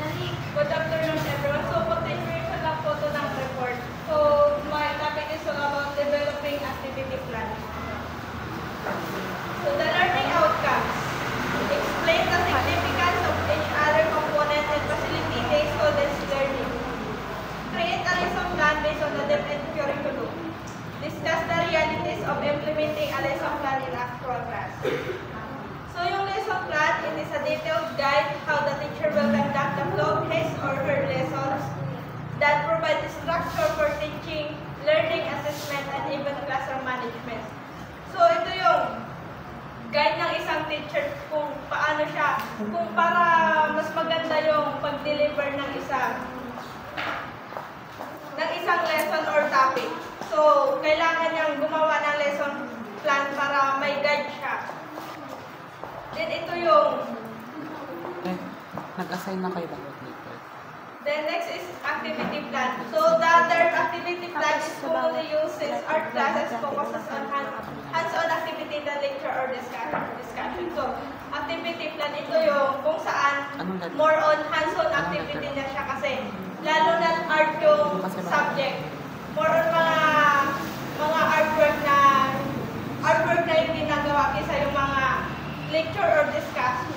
Good afternoon, everyone. So, continuation lang po ito ng report. So, my topic is all about developing activity plan. So, the learning outcomes. Explain the significance of each other component and facilitate students' learning. Create a lesson plan based on the defined curriculum. Discuss the realities of implementing a lesson plan in actual class. So, yung lesson plan, it is a detailed guide how the teacher will conduct the flow of his or her lessons that provide structure for teaching, learning, assessment, and even classroom management. So, ito yung guide ng isang teacher kung paano siya, kung para mas maganda yung pag-deliver ng isang lesson or topic. So, kailangan niyang gumawa ng lesson plan para may guide siya. Then, ito yung... Nag-assign na kayo ba? Then, next is activity plan. So, the term activity plan is commonly used since art classes focuses on hands-on activity than lecture or discussion. So, activity plan, ito yung kung saan more on hands-on activity na siya kasi lalo na art yung subject. More on mga artwork na yung ginagawa kaysa yung mga lecture or discussion.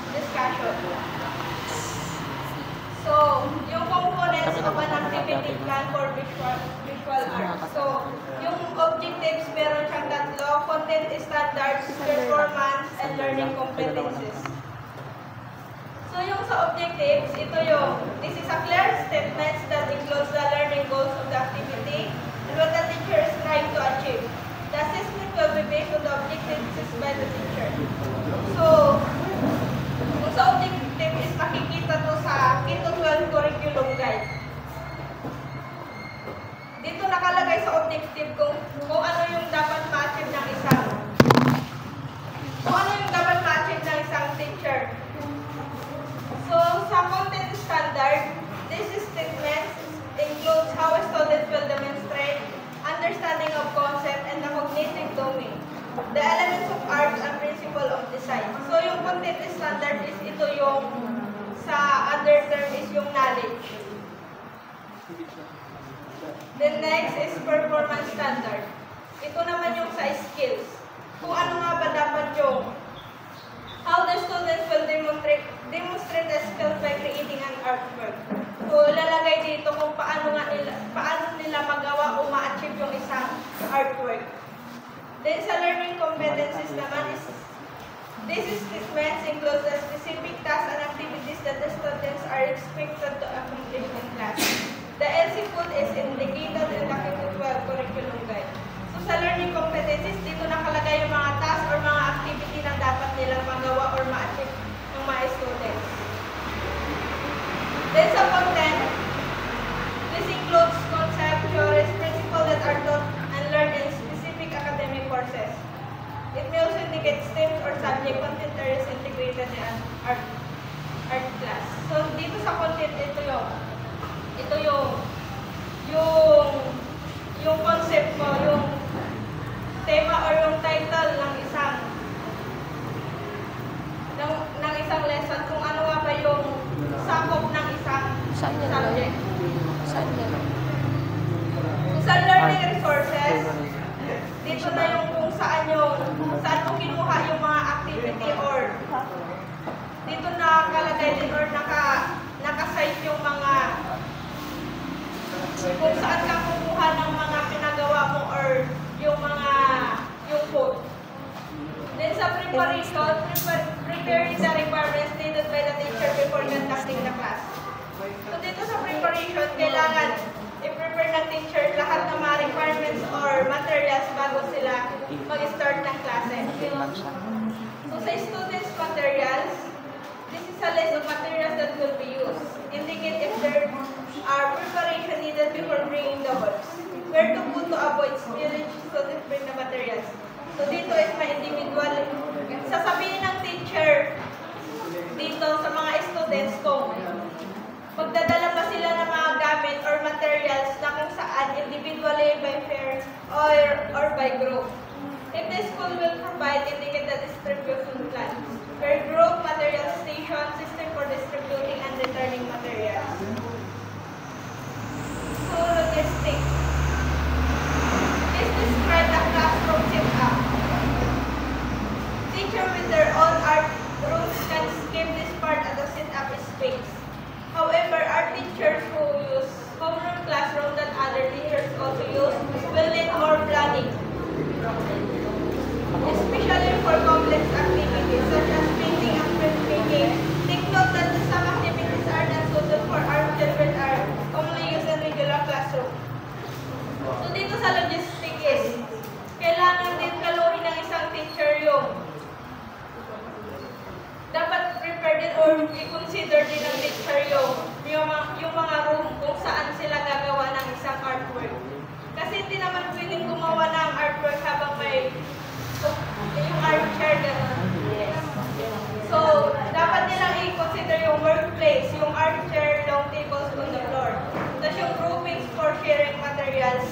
So, yung components of an activity plan for visual art. So, yung objectives, meron siyang tatlo: content standards, performance, and learning competencies. So, yung sa objectives, ito this is a clear statement that includes the learning goals of the activity and what the teacher is trying to achieve. The assessment will be based on the objectives set by the teacher. So, kung sa objective is makikita to sa K-12 curriculum guide. Dito nakalagay sa objective kung ano yung dapat ma-achieve ng isang teacher. So, sa content standard, this statement includes how a student will demonstrate understanding of concept and the cognitive domain, the elements of art and principle of design. So, yung content standard is ito yung, sa other term is yung knowledge. Then next is performance standard. Ito naman yung sa skills. Kung ano nga ba dapat yung, how the students will demonstrate the skills by creating an artwork. So, lalagay dito kung paano nila magawa o ma-achieve yung isang artwork. Then, sa learning competencies naman is, these statements include the specific tasks and activities that the students are expected to accomplish in class. The LC code is indicated in the K-12 curriculum guide. So, sa learning competencies, dito nakalagay yung mga tasks or mga activity na dapat nilang magawa or ma-achieve ng mga students. Then, sa content, this includes concept, theories, principles that are taught and learned in specific academic courses. It may also indicate STEM or subject content areas integrated in an art class. So, dito sa content, ito yung concept mo, yung tema or yung title ng isang lesson, kung ano nga ba yung sakop ng isang subject. Sa learning resources, dito na yung kung saan mo kinuha yung mga activity or dito nakalagay din or nakasite yung mga kung saan ka kumuha ng mga pinagawa mo or yung code. Then sa preparation, preparing the requirements stated by the teacher before conducting the class. So dito sa preparation, kailangan i-prepare ng teacher lahat ng mga requirements or materials bago sila mag-start ng klase. So sa students' materials, this is a list of materials that will be used. Indicate if there are preparation needed before bringing the works. Where to put to avoid spillage, students bring the materials. So dito is may individual. Sasabihin ng teacher dito sa mga students kung magdadala pa sila ng mga gamit or materials na kung saan individually, by pair, or by group. If the school will provide, indicate the distribution plan. Per group, material station, system for distributing and returning materials. yung mga room kung saan sila gagawa ng isang artwork. Kasi hindi naman pwedeng gumawa ng artwork habang may yung armchair gano'n. So, dapat nilang i-consider yung workplace, yung armchair, long tables on the floor. Tapos yung groupings for sharing materials,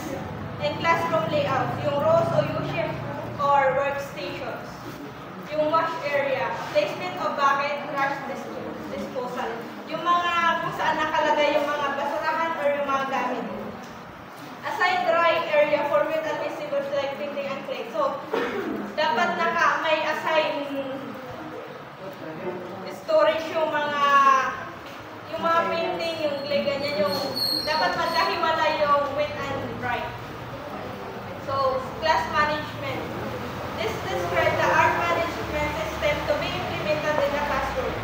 and classroom layout, yung rows o U-shape or workstations. Yung wash area, placement of bucket, trash disposal. Yung mga kung saan nakalagay yung mga basurahan or yung mga gamit. Assign drying area for wet adhesives like painting and clay. So, dapat may assign storage yung mga painting, yung clay, ganyan, yung dapat magkahiwalay yung wet and dry. So, class management. This describes the art management system to be implemented in the classroom.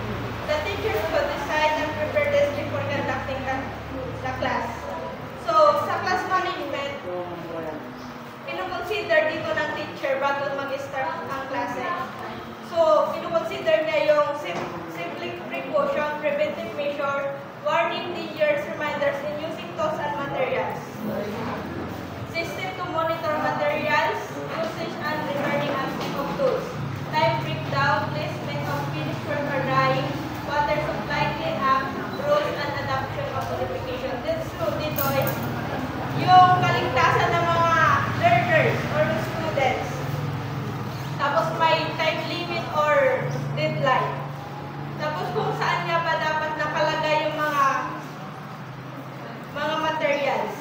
The teachers will decide and prepare this before conducting the class. So, sa class management, pinukonsider dito ng teacher bago mag-start ang klase. So, pinukonsider niya yung simple precaution, preventive measure, warning, dangers, reminders in using tools and materials. System to monitor materials, usage and returning of tools. Time breakdown, placement of finished work or drying, water supply, clean up, rules and adoption of modification. Dito is yung kaligtasan ng mga learners or students. Tapos may time limit or deadline. Tapos kung saan nga ba dapat nakalagay yung mga materials.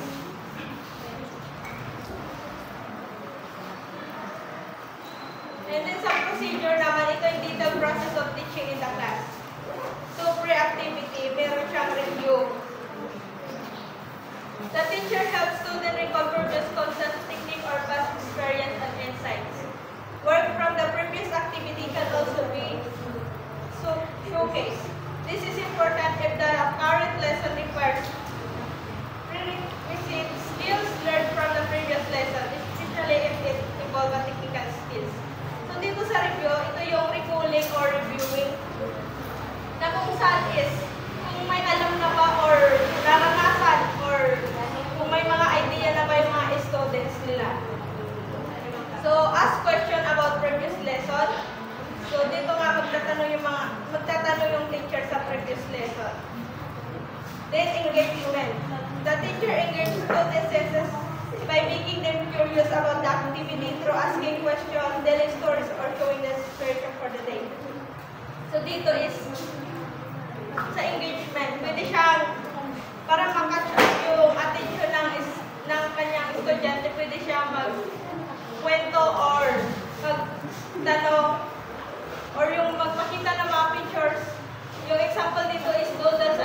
And then sa procedure naman, ito yung detailed process of teaching in the class. So pre-activity, meron siyang review. The teacher helps students recall previous concepts, technique, or past experience and insights. Work from the previous activity can also be showcased. This is important if the current lesson requires prerequisite skills learned from the previous lesson, especially if it involves technical skills. So dito sa review, ito yung recalling or reviewing na kung saan is kung may alam na ba or naranasan or kung may mga idea na ba yung mga students nila. So, ask question about previous lesson. So, dito nga magtatanong yung teacher sa previous lesson. Then, engagement. The teacher engages students by making them curious about the activity through asking questions, telling stories, or showing the situation for the day. So, dito is sa engagement. Pwede siyang para makatch yung attention ng kanyang estudyante, pwede siya magkwento or magtanong or yung magpakita ng mga pictures. Yung example dito is noodles